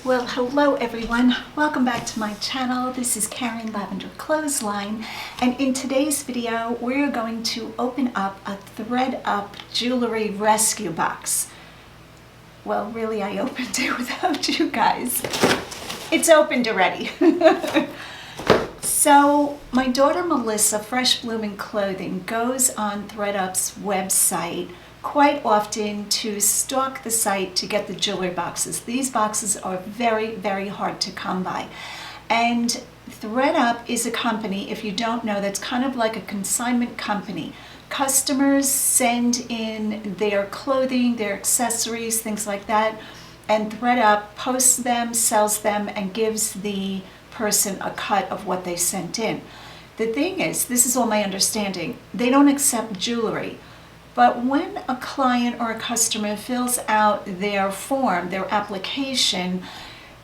Well, hello everyone. Welcome back to my channel. This is Karen Lavenderclothesline, and in today's video we're going to open up a Thredup jewelry rescue box. Well, really, I opened it without you guys. It's opened already. So my daughter Mellissa, Freshbloominclothing, goes on Thredup's website quite often to stalk the site to get the jewelry boxes. These boxes are very, very hard to come by. And Thredup is a company, if you don't know, that's kind of like a consignment company. Customers send in their clothing, their accessories, things like that, and Thredup posts them, sells them, and gives the person a cut of what they sent in. The thing is, this is all my understanding, they don't accept jewelry. But when a client or a customer fills out their form, their application,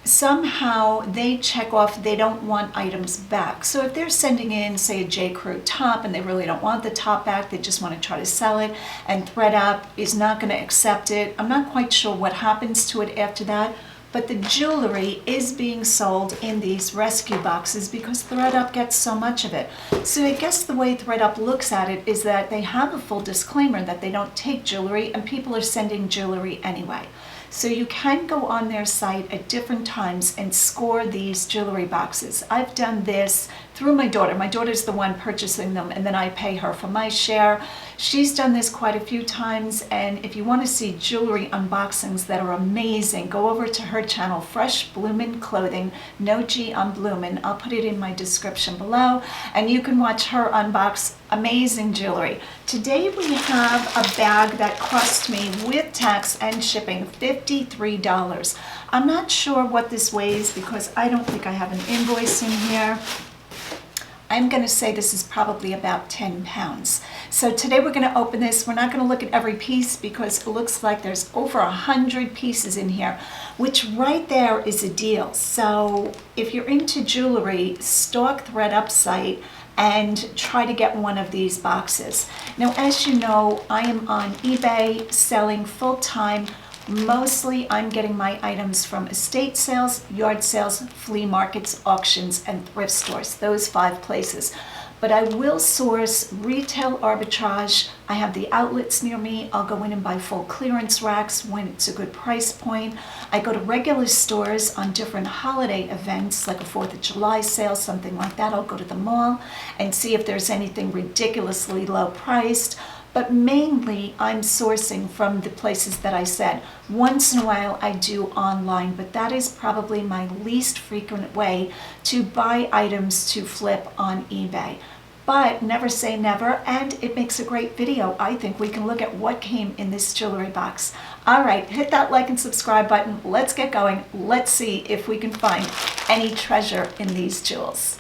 somehow they check off they don't want items back. So if they're sending in, say, a J. Crew top and they really don't want the top back, they just want to try to sell it, and Thredup is not going to accept it. I'm not quite sure what happens to it after that, but the jewelry is being sold in these rescue boxes because Thredup gets so much of it. So I guess the way Thredup looks at it is that they have a full disclaimer that they don't take jewelry, and people are sending jewelry anyway. So you can go on their site at different times and score these jewelry boxes. I've done this through my daughter. My daughter's the one purchasing them, and then I pay her for my share. She's done this quite a few times, and if you want to see jewelry unboxings that are amazing, go over to her channel, Freshbloominclothing, no G on Bloomin'. I'll put it in my description below, and you can watch her unbox amazing jewelry. Today we have a bag that cost me, with tax and shipping, $53. I'm not sure what this weighs because I don't think I have an invoice in here. I'm going to say this is probably about 10 pounds. So today we're going to open this. We're not going to look at every piece because it looks like there's over 100 pieces in here, which right there is a deal. So if you're into jewelry, stalk Thredup site and try to get one of these boxes. Now, as you know, I am on eBay selling full-time. Mostly I'm getting my items from estate sales, yard sales, flea markets, auctions, and thrift stores, those 5 places. But I will source retail arbitrage. I have the outlets near me. I'll go in and buy full clearance racks when it's a good price point. I go to regular stores on different holiday events, like a 4th of July sale, something like that. I'll go to the mall and see if there's anything ridiculously low priced. But mainly I'm sourcing from the places that I said. Once in a while I do online, but that is probably my least frequent way to buy items to flip on eBay. But never say never, and it makes a great video. I think we can look at what came in this jewelry box. All right, hit that like and subscribe button. Let's get going. Let's see if we can find any treasure in these jewels.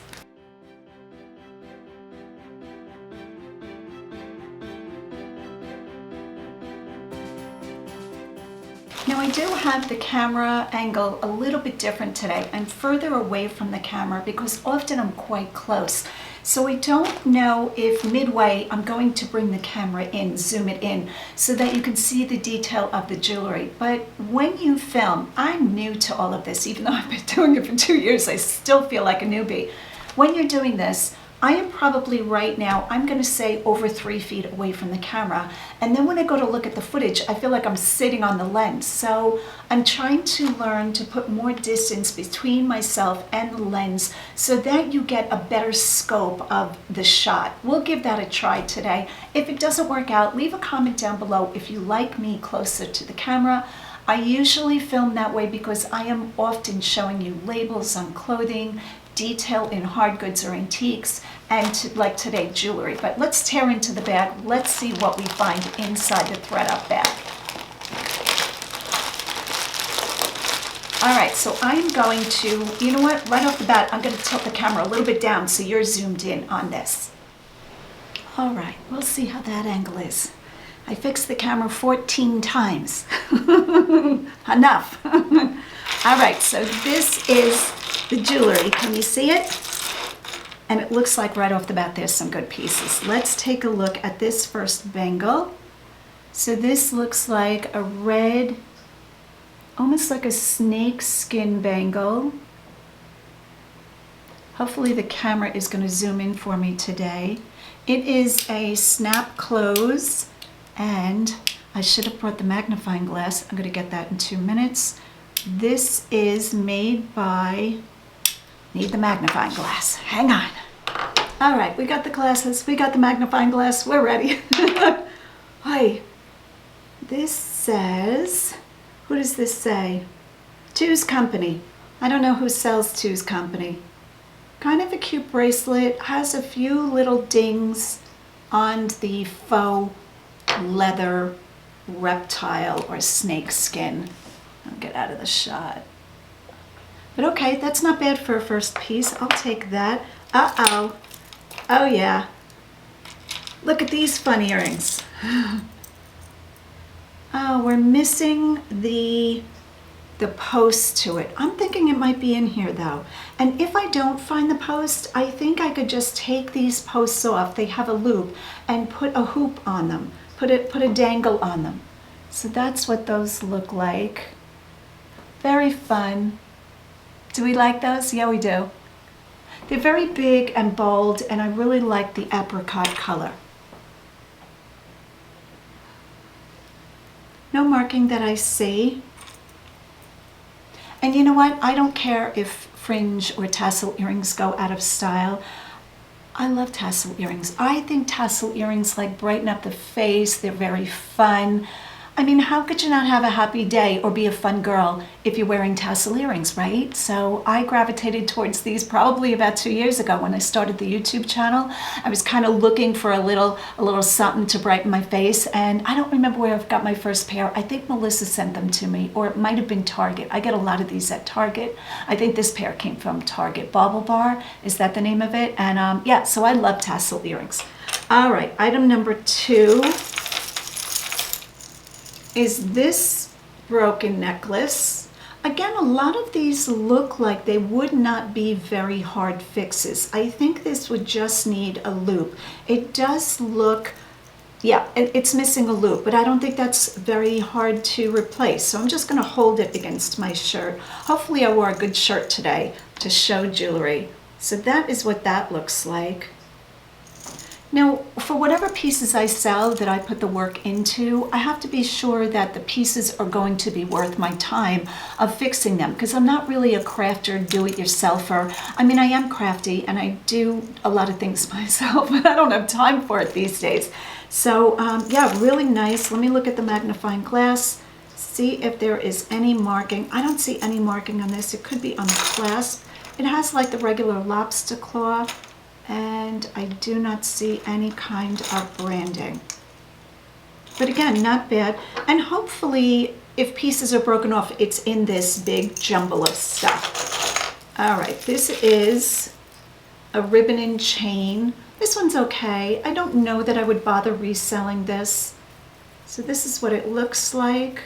Now I do have the camera angle a little bit different today. I'm further away from the camera because often I'm quite close. So I don't know if midway I'm going to bring the camera in, zoom it in, so that you can see the detail of the jewelry. But when you film, I'm new to all of this. Even though I've been doing it for 2 years, I still feel like a newbie. When you're doing this, I am probably right now, I'm going to say over 3 feet away from the camera. And then when I go to look at the footage, I feel like I'm sitting on the lens. So I'm trying to learn to put more distance between myself and the lens so that you get a better scope of the shot. We'll give that a try today. If it doesn't work out, leave a comment down below if you like me closer to the camera. I usually film that way because I am often showing you labels on clothing, detail in hard goods or antiques, and like today, jewelry. But let's tear into the bag. Let's see what we find inside the Thredup bag. All right, so I'm going to, you know what, right off the bat, I'm going to tilt the camera a little bit down so you're zoomed in on this. All right, we'll see how that angle is. I fixed the camera 14 times. Enough. All right, so this is the jewelry. Can you see it? And it looks like right off the bat there's some good pieces. Let's take a look at this first bangle. So this looks like a red almost like a snake skin bangle. Hopefully the camera is going to zoom in for me today. It is a snap close, and I should have brought the magnifying glass. I'm going to get that in 2 minutes. This is made by, need the magnifying glass. Hang on. All right, we got the glasses, we got the magnifying glass, we're ready. Hi. This says, who does this say? Two's Company. I don't know who sells Two's Company. Kind of a cute bracelet, has a few little dings on the faux leather reptile or snake skin. I'll get out of the shot. But okay, that's not bad for a first piece. I'll take that. Uh-oh. Oh yeah. Look at these fun earrings. Oh, we're missing the post to it. I'm thinking it might be in here though. And if I don't find the post, I think I could just take these posts off. They have a loop, and put a hoop on them. Put a dangle on them. So that's what those look like. Very fun. Do we like those? Yeah, we do. They're very big and bold, and I really like the apricot color. No marking that I see. And you know what? I don't care if fringe or tassel earrings go out of style. I love tassel earrings. I think tassel earrings like brighten up the face. They're very fun. I mean, how could you not have a happy day or be a fun girl if you're wearing tassel earrings, right? So I gravitated towards these probably about 2 years ago when I started the YouTube channel. I was kind of looking for a little something to brighten my face, and I don't remember where I got my first pair. I think Mellissa sent them to me, or it might have been Target. I get a lot of these at Target. I think this pair came from Target. Bauble Bar, is that the name of it? And yeah, so I love tassel earrings. All right, item number 2. Is this broken necklace. Again, a lot of these look like they would not be very hard fixes. I think this would just need a loop. It does look, yeah, it's missing a loop, but I don't think that's very hard to replace. So I'm just gonna hold it against my shirt. Hopefully I wore a good shirt today to show jewelry. So that is what that looks like. Now, for whatever pieces I sell that I put the work into, I have to be sure that the pieces are going to be worth my time of fixing them, because I'm not really a crafter, do-it-yourselfer. I mean, I am crafty and I do a lot of things myself, but I don't have time for it these days. So yeah, really nice. Let me look at the magnifying glass, see if there is any marking. I don't see any marking on this. It could be on the clasp. It has like the regular lobster claw, and I do not see any kind of branding. But again, not bad. And hopefully, if pieces are broken off, it's in this big jumble of stuff. All right, this is a ribbon and chain. This one's okay. I don't know that I would bother reselling this. So this is what it looks like.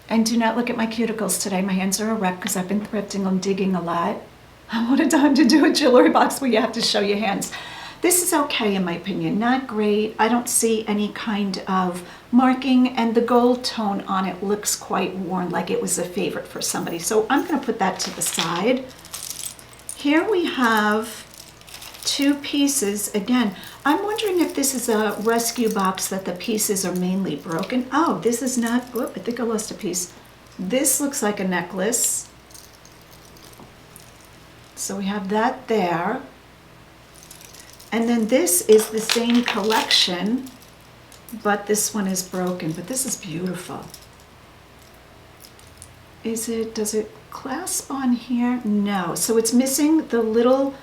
And do not look at my cuticles today. My hands are erect because I've been thrifting and digging a lot. What a time to do a jewelry box where you have to show your hands. This is okay in my opinion, not great. I don't see any kind of marking, and the gold tone on it looks quite worn, like it was a favorite for somebody. So I'm gonna put that to the side. Here we have 2 pieces. Again, I'm wondering if this is a rescue box that the pieces are mainly broken. Oh, this is not, oh, I think I lost a piece. This looks like a necklace. So we have that there. And then this is the same collection, but this one is broken, but this is beautiful. Does it clasp on here? No, so it's missing the little,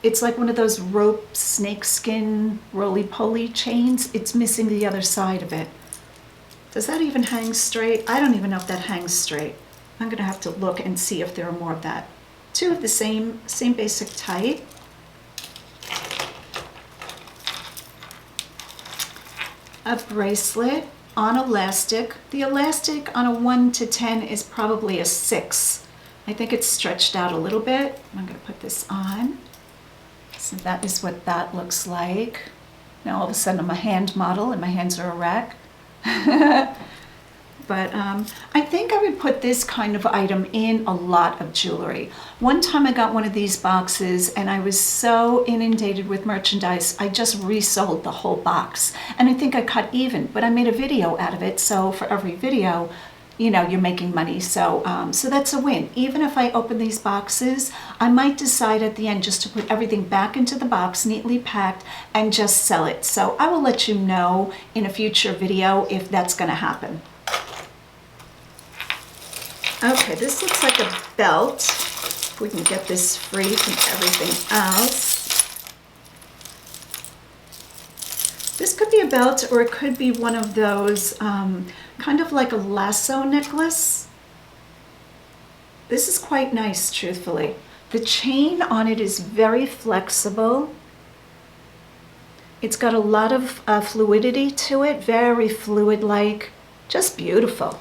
it's like one of those rope snakeskin roly-poly chains. It's missing the other side of it. Does that even hang straight? I don't even know if that hangs straight. I'm gonna have to look and see if there are more of that. 2 of the same basic type. A bracelet on elastic. The elastic on a 1 to 10 is probably a 6. I think it's stretched out a little bit. I'm gonna put this on. So that is what that looks like. Now all of a sudden I'm a hand model and my hands are erect. But I think I would put this kind of item in a lot of jewelry. One time I got one of these boxes and I was so inundated with merchandise, I just resold the whole box. And I think I cut even, but I made a video out of it. So for every video, you know, you're making money. So, so that's a win. Even if I open these boxes, I might decide at the end just to put everything back into the box, neatly packed, and just sell it. So I will let you know in a future video if that's going to happen. Okay, this looks like a belt. If we can get this free from everything else. This could be a belt, or it could be one of those kind of like a lasso necklace. This is quite nice, truthfully. The chain on it is very flexible. It's got a lot of fluidity to it, very fluid-like, just beautiful.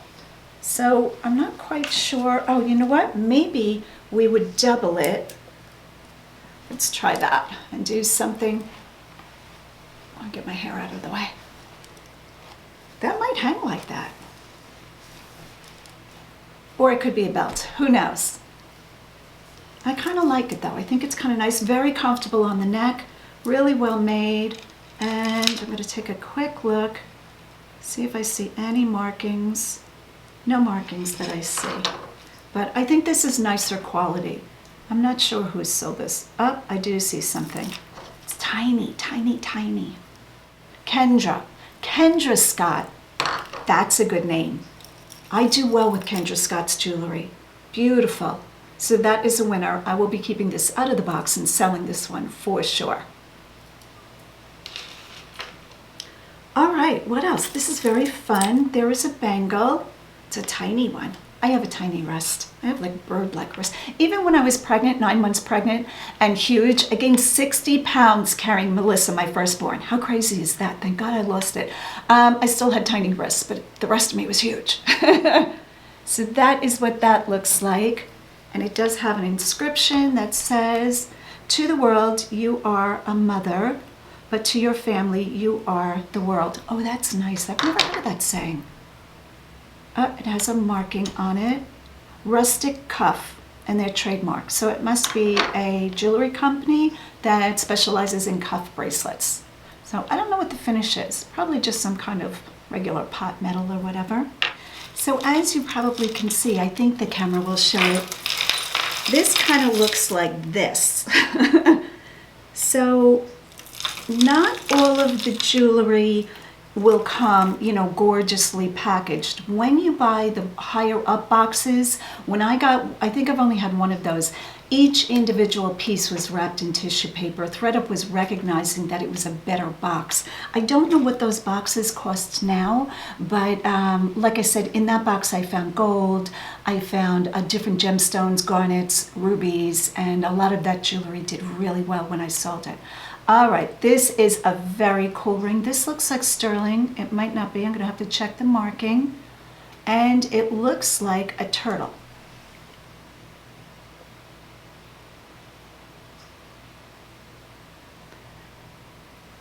So I'm not quite sure. Oh, you know what? Maybe we would double it. Let's try that and do something. I'll get my hair out of the way. That might hang like that. Or it could be a belt. Who knows? I kind of like it though. I think it's kind of nice. Very comfortable on the neck. Really well made. And I'm going to take a quick look. See if I see any markings. No markings that I see, but I think this is nicer quality. I'm not sure who sold this. Oh, I do see something. It's tiny, tiny, tiny. Kendra Scott. That's a good name. I do well with Kendra Scott's jewelry. Beautiful. So that is a winner. I will be keeping this out of the box and selling this one for sure. All right, what else? This is very fun. There is a bangle. It's a tiny one. I have a tiny wrist. I have like bird-like wrist. Even when I was pregnant, 9 months pregnant and huge, I gained 60 pounds carrying Mellissa, my firstborn. How crazy is that? Thank God I lost it. I still had tiny wrists, but the rest of me was huge. So that is what that looks like. And it does have an inscription that says, "To the world, you are a mother, but to your family, you are the world." Oh, that's nice. I've never heard of that saying. It has a marking on it. Rustic Cuff, and their trademark. So it must be a jewelry company that specializes in cuff bracelets. So I don't know what the finish is. Probably just some kind of regular pot metal or whatever. So as you probably can see, I think the camera will show it. This kind of looks like this. So not all of the jewelry will come, you know, gorgeously packaged. When you buy the higher up boxes, I think I've only had one of those. Each individual piece was wrapped in tissue paper. Thredup was recognizing that it was a better box. I don't know what those boxes cost now, but like I said, in that box I found gold, I found different gemstones, garnets, rubies, and a lot of that jewelry did really well when I sold it. All right, this is a very cool ring. This looks like sterling. It might not be. I'm going to have to check the marking. And it looks like a turtle.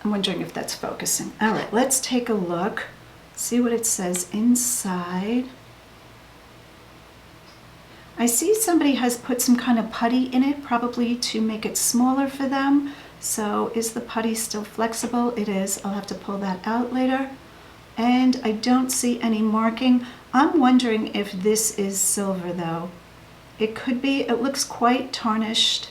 I'm wondering if that's focusing. All right, let's take a look. See what it says inside. I see somebody has put some kind of putty in it, probably to make it smaller for them. So is the putty still flexible? It is. I'll have to pull that out later. And I don't see any marking. I'm wondering if this is silver though. It could be. It looks quite tarnished.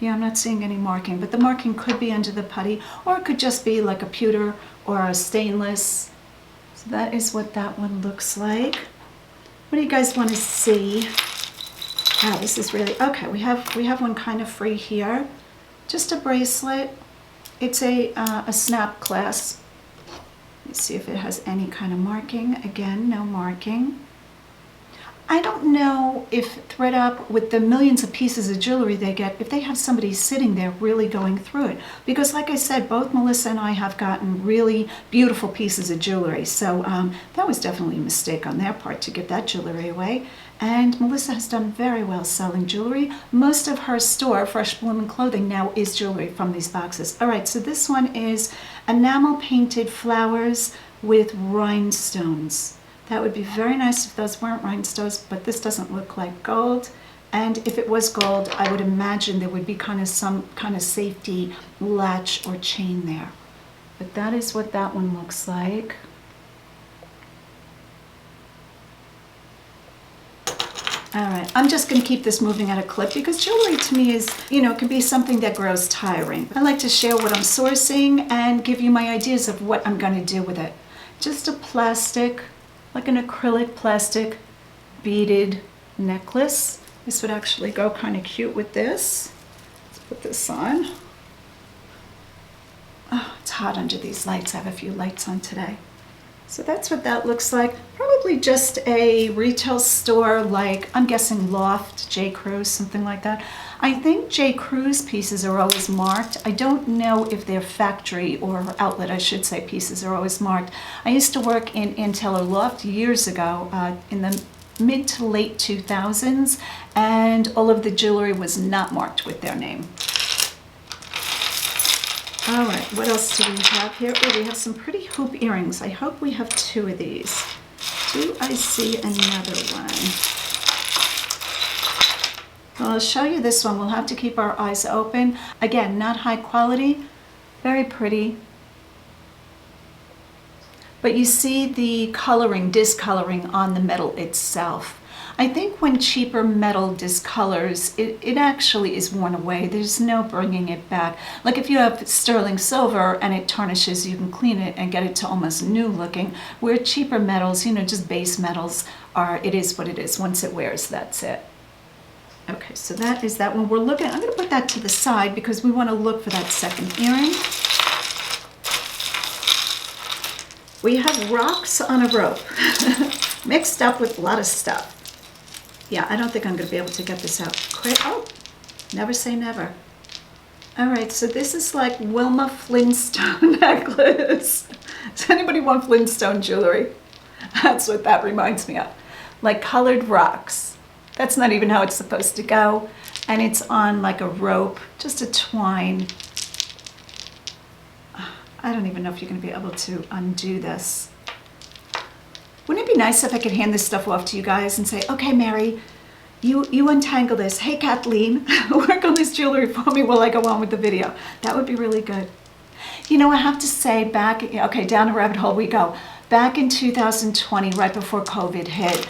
Yeah, I'm not seeing any marking, but the marking could be under the putty, or it could just be like a pewter or a stainless. So that is what that one looks like. What do you guys want to see? Wow, this is really, okay, we have one kind of free here. Just a bracelet. It's a snap clasp. Let's see if it has any kind of marking. Again, no marking. I don't know if Thredup, with the millions of pieces of jewelry they get, if they have somebody sitting there really going through it. Because like I said, both Mellissa and I have gotten really beautiful pieces of jewelry. So that was definitely a mistake on their part to give that jewelry away. And Mellissa has done very well selling jewelry. Most of her store, Freshbloominclothing, now is jewelry from these boxes. All right, so this one is enamel painted flowers with rhinestones. That would be very nice if those weren't rhinestones, but this doesn't look like gold. And if it was gold, I would imagine there would be some kind of safety latch or chain there. But that is what that one looks like. All right, I'm just gonna keep this moving at a clip because jewelry to me is, can be something that grows tiring. I like to share what I'm sourcing and give you my ideas of what I'm gonna do with it. Just a plastic, like an acrylic plastic beaded necklace. This would actually go kind of cute with this. Let's put this on. Oh, it's hot under these lights. I have a few lights on today. So that's what that looks like. Probably just a retail store like, I'm guessing Loft, J. Crew's, something like that. I think J. Crew's pieces are always marked. I don't know if their factory or outlet, I should say, pieces are always marked. I used to work in Intel or Loft years ago in the mid to late 2000s, and all of the jewelry was not marked with their name. All right, what else do we have here? Oh, we have some pretty hoop earrings. I hope we have 2 of these. Do I see another one? Well, I'll show you this one. We'll have to keep our eyes open. Again, not high quality, very pretty. But you see the coloring, discoloring on the metal itself. I think when cheaper metal discolors, it actually is worn away. There's no bringing it back. Like if you have sterling silver and it tarnishes, you can clean it and get it to almost new looking. Where cheaper metals, just base metals, it is what it is. Once it wears, that's it. Okay, so that is that one. We're looking, I'm gonna put that to the side because we wanna look for that second earring. We have rocks on a rope, mixed up with a lot of stuff. Yeah, I don't think I'm going to be able to get this out. Oh, never say never. All right, so this is like Wilma Flintstone necklace. Does anybody want Flintstone jewelry? That's what that reminds me of. Like colored rocks. That's not even how it's supposed to go. And it's on like a rope, just a twine. I don't even know if you're going to be able to undo this. Wouldn't it be nice if I could hand this stuff off to you guys and say, okay, Mary, you untangle this. Hey, Kathleen, work on this jewelry for me while I go on with the video. That would be really good. I have to say okay, down a rabbit hole we go. Back in 2020, right before COVID hit,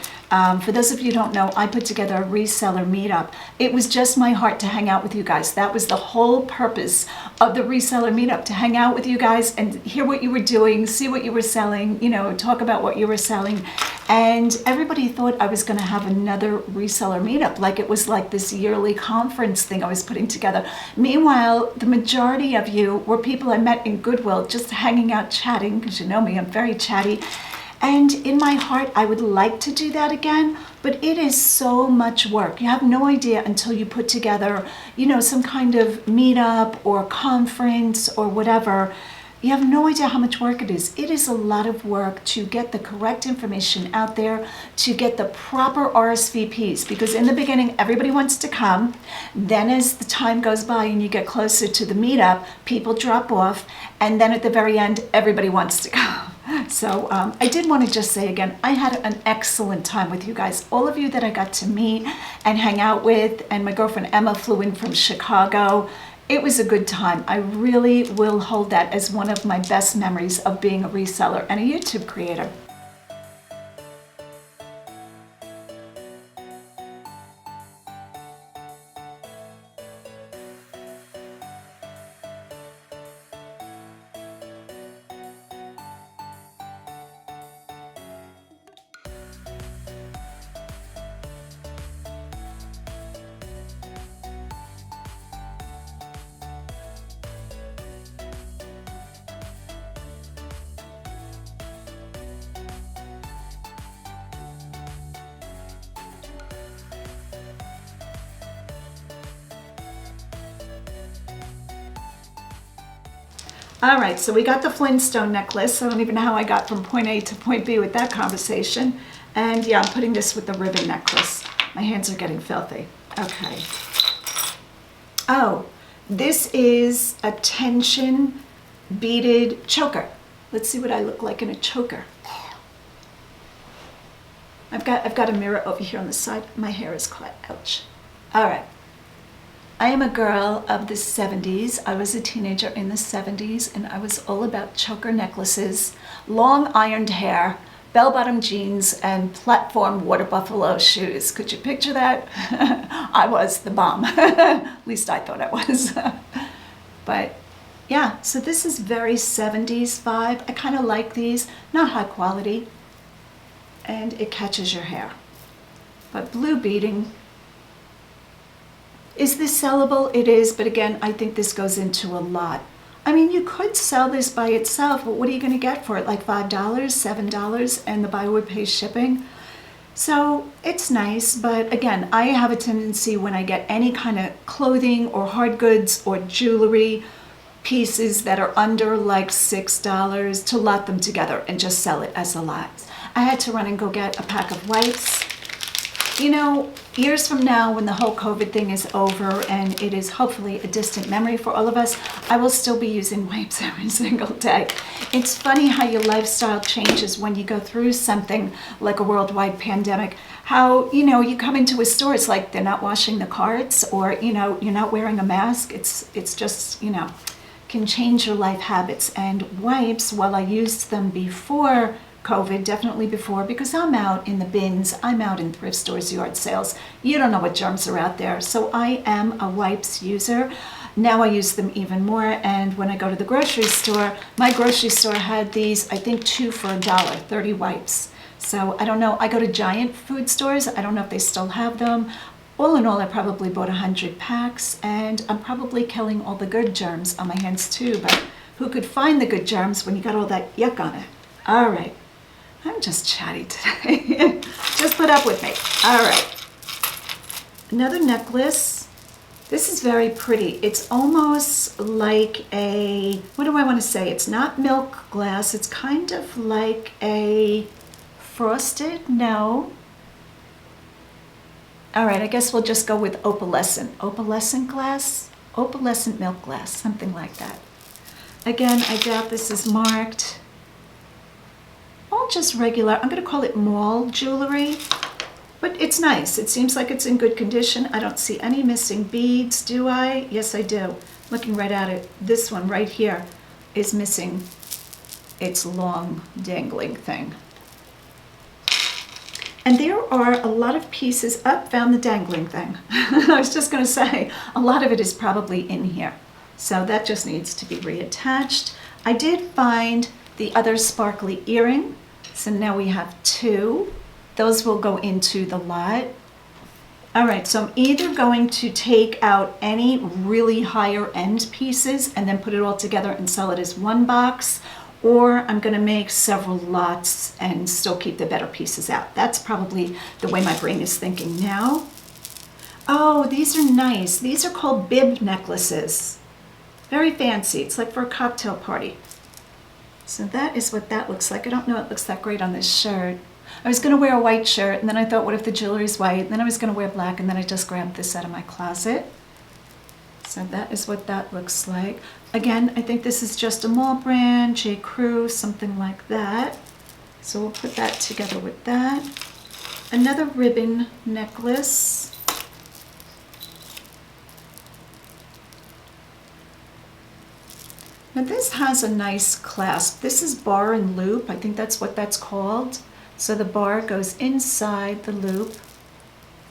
for those of you who don't know, I put together a Reseller Meetup. It was just my heart to hang out with you guys. That was the whole purpose of the Reseller Meetup, to hang out with you guys and hear what you were doing, see what you were selling, talk about what you were selling. And everybody thought I was going to have another Reseller Meetup, like it was like this yearly conference thing I was putting together. Meanwhile, the majority of you were people I met in Goodwill, just hanging out, chatting, because you know me, I'm very chatty. And in my heart, I would like to do that again, but it is so much work. You have no idea until you put together, some kind of meetup or conference or whatever. You have no idea how much work it is. It is a lot of work to get the correct information out there, to get the proper RSVPs, because in the beginning, everybody wants to come. Then as the time goes by and you get closer to the meetup, people drop off. And then at the very end, everybody wants to come. So I did want to just say again, I had an excellent time with you guys. All of you that I got to meet and hang out with, and my girlfriend Emma flew in from Chicago. It was a good time. I really will hold that as one of my best memories of being a reseller and a YouTube creator. All right, so we got the Flintstone necklace. I don't even know how I got from point A to point B with that conversation. And yeah, I'm putting this with the ribbon necklace. My hands are getting filthy. Okay. Oh, this is a tension beaded choker. Let's see what I look like in a choker. I've got a mirror over here on the side. My hair is caught. Ouch. All right. I am a girl of the 70s. I was a teenager in the 70s, and I was all about choker necklaces, long ironed hair, bell-bottom jeans, and platform water buffalo shoes. Could you picture that? I was the bomb. At least I thought I was. But yeah, so this is very 70s vibe. I kind of like these. Not high quality. And it catches your hair. But blue beading. Is this sellable? It is, but again, I think this goes into a lot. I mean, you could sell this by itself, but what are you going to get for it? Like $5, $7, and the buyer would pay shipping? So it's nice, but again, I have a tendency when I get any kind of clothing or hard goods or jewelry pieces that are under like $6 to lot them together and just sell it as a lot. I had to run and go get a pack of wipes. You know, years from now, when the whole COVID thing is over and it is hopefully a distant memory for all of us, I will still be using wipes every single day. It's funny how your lifestyle changes when you go through something like a worldwide pandemic. How, you know, you come into a store, it's like they're not washing the carts, or, you know, you're not wearing a mask. It's just, you know, can change your life habits. And wipes, while I used them before COVID, definitely before, because I'm out in the bins, I'm out in thrift stores, yard sales. You don't know what germs are out there. So I am a wipes user. Now I use them even more. And when I go to the grocery store, my grocery store had these, I think 2 for $1, 30 wipes. So I don't know, I go to giant food stores. I don't know if they still have them. All in all, I probably bought 100 packs, and I'm probably killing all the good germs on my hands too, but who could find the good germs when you got all that yuck on it? All right. I'm just chatty today. Just put up with me. All right. Another necklace. This is very pretty. It's almost like a, what do I want to say? It's not milk glass. It's kind of like a frosted, no. All right, I guess we'll just go with opalescent. Opalescent glass? Opalescent milk glass, something like that. Again, I doubt this is marked. All just regular, I'm going to call it mall jewelry, but it's nice. It seems like it's in good condition. I don't see any missing beads, do I? Yes, I do. Looking right at it, this one right here is missing its long dangling thing. And there are a lot of pieces, found the dangling thing. I was just going to say, a lot of it is probably in here. So that just needs to be reattached. I did find the other sparkly earring. So now we have 2. Those will go into the lot. All right, so I'm either going to take out any really higher end pieces and then put it all together and sell it as one box, or I'm going to make several lots and still keep the better pieces out. That's probably the way my brain is thinking now. Oh, these are nice. These are called bib necklaces. Very fancy. It's like for a cocktail party. So that is what that looks like. I don't know it looks that great on this shirt. I was going to wear a white shirt, and then I thought, what if the jewelry's white? And then I was going to wear black, and then I just grabbed this out of my closet. So that is what that looks like. Again, I think this is just a mall brand, J. Crew, something like that. So we'll put that together with that. Another ribbon necklace. Now this has a nice clasp. This is bar and loop. I think that's what that's called. So the bar goes inside the loop,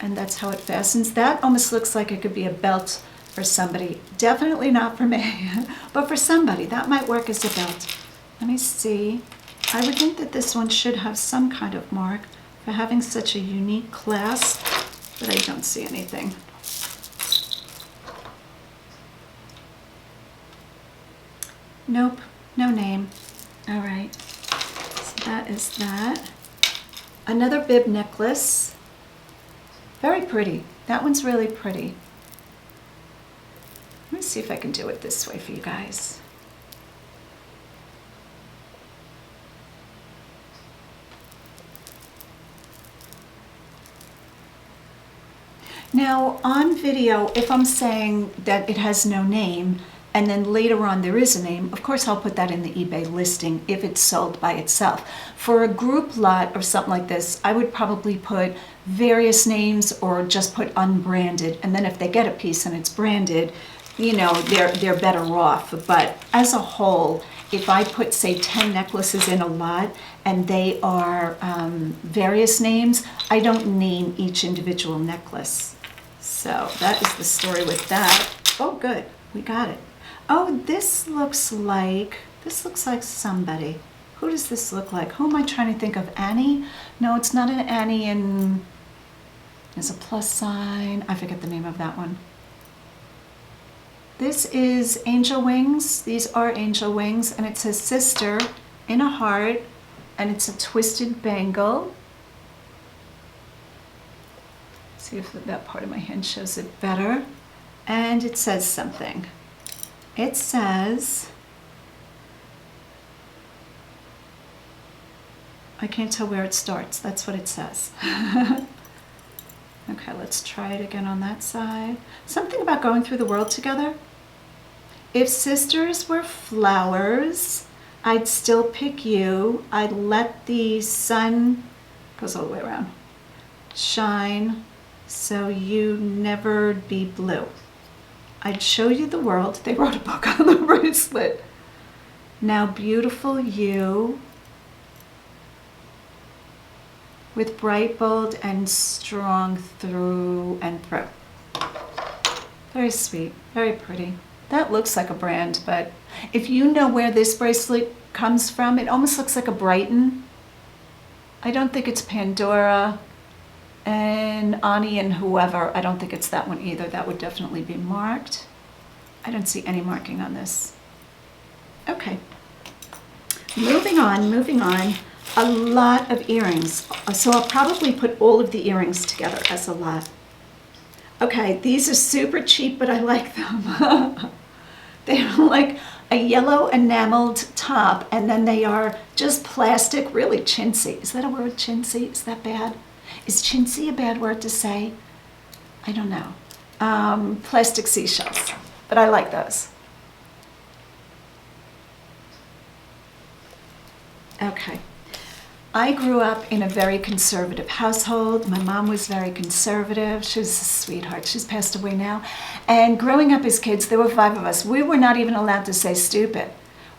and that's how it fastens. That almost looks like it could be a belt for somebody. Definitely not for me, but for somebody. That might work as a belt. Let me see. I would think that this one should have some kind of mark for having such a unique clasp, but I don't see anything. Nope, no name. All right, so that is that. Another bib necklace. Very pretty. That one's really pretty. Let me see if I can do it this way for you guys. Now on video, if I'm saying that it has no name, and then later on there is a name, of course I'll put that in the eBay listing if it's sold by itself. For a group lot or something like this, I would probably put various names or just put unbranded, and then if they get a piece and it's branded, you know, they're better off. But as a whole, if I put, say, 10 necklaces in a lot and they are various names, I don't name each individual necklace. So that is the story with that. Oh, good, we got it. Oh, this looks like somebody. Who does this look like? Who am I trying to think of? Annie? No, it's not an Annie, and there's a plus sign. I forget the name of that one. This is angel wings. These are angel wings, and it says sister in a heart, and it's a twisted bangle. See if that part of my hand shows it better. And it says something. It says, I can't tell where it starts. That's what it says. Okay, let's try it again on that side. Something about going through the world together. If sisters were flowers, I'd still pick you. I'd let the sun, goes all the way around, shine so you never be blue. I'd show you the world. They wrote a book on the bracelet. Now beautiful you, with bright, bold, and strong through and through. Very sweet, very pretty. That looks like a brand, but if you know where this bracelet comes from, it almost looks like a Brighton. I don't think it's Pandora. And Ani and whoever, I don't think it's that one either. That would definitely be marked. I don't see any marking on this. Okay. Moving on, moving on. A lot of earrings. So I'll probably put all of the earrings together as a lot. Okay, these are super cheap, but I like them. They're like a yellow enameled top, and then they are just plastic, really chintzy. Is that a word, chintzy? Is that bad? Is chintzy a bad word to say? I don't know. Plastic seashells, but I like those. Okay. I grew up in a very conservative household. My mom was very conservative. She was a sweetheart. She's passed away now. And growing up as kids, there were 5 of us. We were not even allowed to say stupid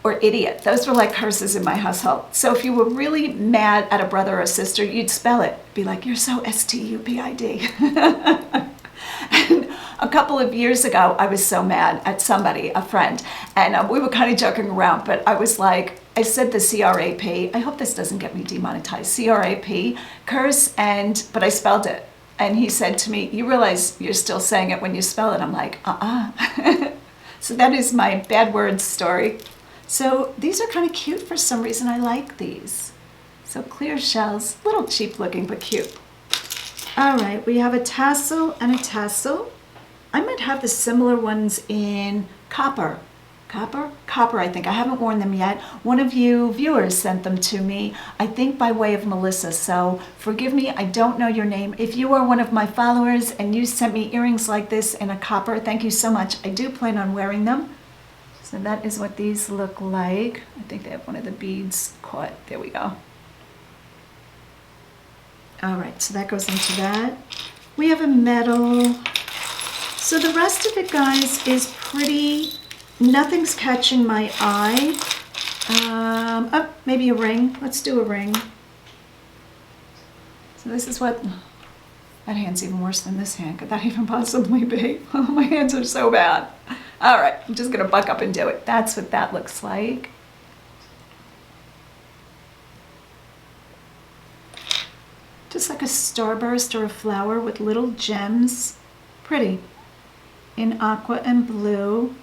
or idiot. Those were like curses in my household. So if you were really mad at a brother or sister, you'd spell it. Be like, you're so stupid. And a couple of years ago, I was so mad at somebody, a friend, and we were kind of joking around, but I was like, I said the C-R-A-P. I hope this doesn't get me demonetized. C-R-A-P, curse, but I spelled it. And he said to me, you realize you're still saying it when you spell it? I'm like, So that is my bad words story. So these are kind of cute for some reason. I like these. So clear shells, a little cheap looking, but cute. All right, we have a tassel and a tassel. I might have the similar ones in copper. Copper, I think. I haven't worn them yet. One of you viewers sent them to me, I think by way of Mellissa. So forgive me, I don't know your name. If you are one of my followers and you sent me earrings like this in a copper, thank you so much. I do plan on wearing them. So that is what these look like. I think they have one of the beads caught. There we go. All right, so that goes into that. We have a metal. So the rest of it, guys, is pretty, nothing's catching my eye. Oh, maybe a ring. Let's do a ring. So this is what, that hand's even worse than this hand. Could that even possibly be? Oh, my hands are so bad. All right, I'm just gonna buck up and do it. That's what that looks like. Just like a starburst or a flower with little gems. Pretty. In aqua and blue.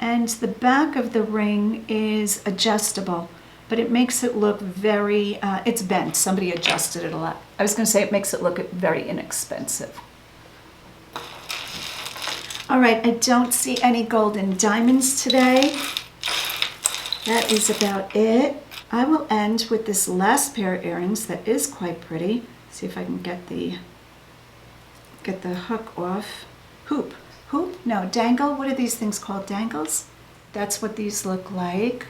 And the back of the ring is adjustable, but it makes it look very, it's bent. Somebody adjusted it a lot. I was gonna say it makes it look very inexpensive. All right, I don't see any gold and diamonds today. That is about it. I will end with this last pair of earrings that is quite pretty. See if I can get the get the hook off. Hoop? No, dangle. What are these things called? Dangles? That's what these look like.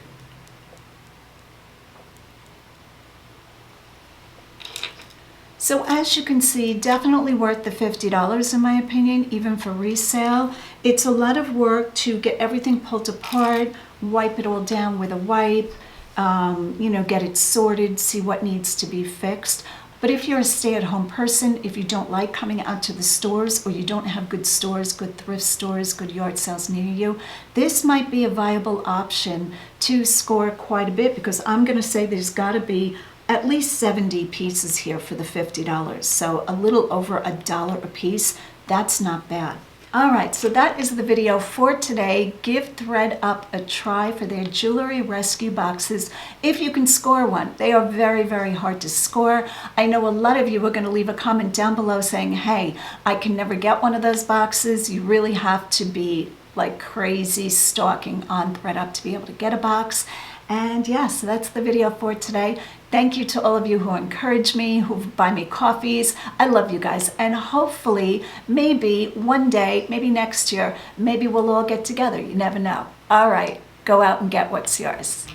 So as you can see, definitely worth the $50 in my opinion, even for resale. It's a lot of work to get everything pulled apart, wipe it all down with a wipe, you know, get it sorted, see what needs to be fixed. But if you're a stay-at-home person, if you don't like coming out to the stores, or you don't have good stores, good thrift stores, good yard sales near you, this might be a viable option to score quite a bit, because I'm going to say there's got to be at least 70 pieces here for the $50. So a little over $1 a piece. That's not bad. All right, so that is the video for today. Give Thredup a try for their jewelry rescue boxes if you can score one. They are very, very hard to score. I know a lot of you are going to leave a comment down below saying, hey, I can never get one of those boxes. You really have to be like crazy stalking on Thredup to be able to get a box. And yeah, so that's the video for today. Thank you to all of you who encourage me, who buy me coffees. I love you guys. And hopefully, maybe one day, maybe next year, maybe we'll all get together. You never know. All right, go out and get what's yours.